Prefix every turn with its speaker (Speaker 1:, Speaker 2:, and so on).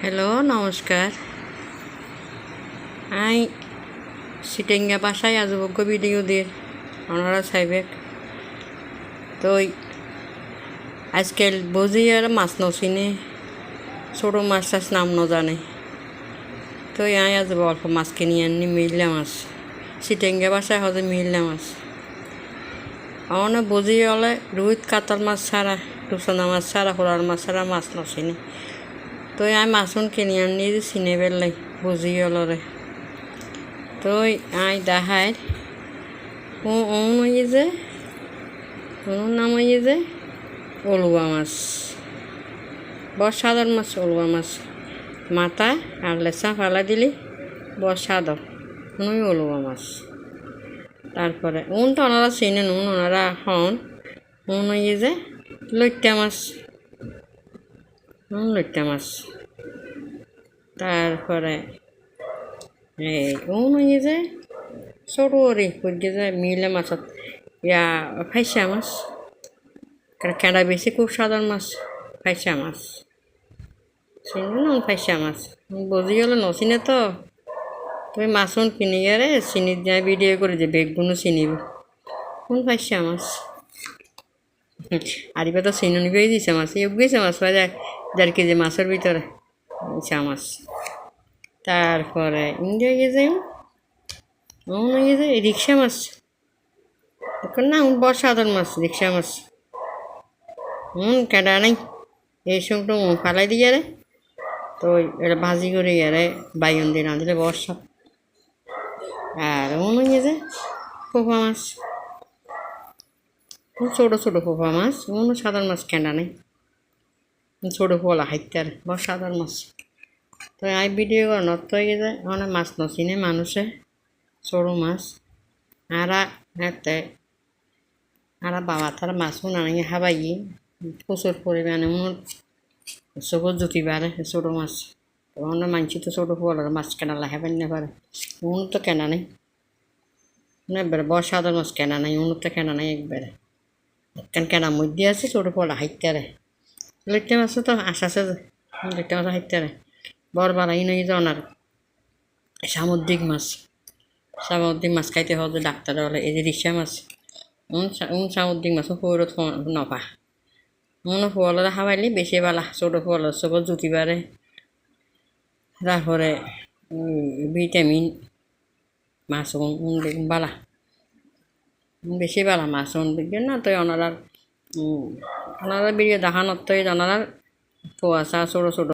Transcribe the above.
Speaker 1: Hello, নমস্কার। I সিটেঙ্গা বাসায় আজবজ্ঞ video দিয়ে ওনারা চাইবে তো আজকাল বুঝি আর মাছ নচিনে ছোটো মাছ টাছ নাম জানে তো আই আজ অল্প মাছ কিনে আনি মিললা মাছ সিটেঙ্গা বাসায় হজে মিললা মাছ আমার বুঝি হলে রুইত কাতল মাছ ছাড়া রুচনা মাছ ছাড়া হোলার মাছ ছাড়া মাছ নচিনে তো আমি মাছন কিনে আনি চিনে পেলাই বুঝি হলরে তো আই দেখায় যে নাম যে অলুয়া মাছ বড় সাধারণ মাছ অলুয়া মাছ মাথা আর লেচা ফালা দিলি বড় সাদা নুই অলুয়া মাছ তারপরে তো ওনারা চিনে ওনারা হন যে লইট্টা মাছ লইট্টা মাছ তারপরে এই যে ছোটো রে যে মিলে মাছত ইয়া ফাইসা মাছ কেঁড়া বেশি খুব সাধারণ মাছ ফাইসা মাছ চিনি না ফাইসা মাছ বুঝি গেলে নচিনে তো তুমি মাছন কিনে গেলে চিনি দিয়ে ভিডিও করে যে বেগগুলো চিনিব কোন ফাইসা মাছ আর এবার তো চিনি নিবেই দিছে মাছ গেছে মাছ পাই যায় 1.5 কেজি মাছের ভিতরে ইচ্ছা মাছ তারপরে ইন্ডিয়া গেছে গেছে রিক্সা মাছ না বড় সাধারণ মাছ রিক্সা মাছ কেডা নাই এই সঙ্গে ফালাই দিয়ে রে তো এটা ভাজি করে গেলে বাইগন দিয়ে রাঁধলে বর্ষা আর যে পোপা মাছ ছোটো ছোটো পোপা মাছ সাধারণ মাছ কেনা নেই ছোটো পোলা হাইতে আর বড় সাধারণ মাছ তো আই ভিডিও করে নত হয়ে গেছে অনেক মাছ নচিনে মানুষে ছোটো মাছ এতে বাবা তারা মাছ আনি হাবাই প্রচুর পরিমাণে চোখত জুতি পারে ছোটো মাছ অন্য মানছি তো ছোটো পোলার মাছ কেনা লাগাবেন না পারে তো কেনা নেই একবারে বড় সাধারণ মাছ কেনা নাই তো কেনা নাই একবারে কেনার মধ্যে আছে ছোটো পোলা হাইতে রে লইট্টা মাছ তো আছে লইট্টা মাছ হাইতে রে বড় বাড়াই নই জনার সামুদ্রিক মাছ খাইতে হবে ডাক্তার বলে এই যে রিক্সা মাছ সামুদ্রিক মাছ পৌরত নপা ফোয়ালরা খাওয়াইলে বেশি বালা ছোটো ফোয়ালার চোখত জুতি পারে তারপরে ভিটামিন মাছ বালা বেশি বালা মাছ দেখবেন না তো ওনারা ভিডিও দেখানোর তো ওনারা পোয়াশা ছোটো ছোটো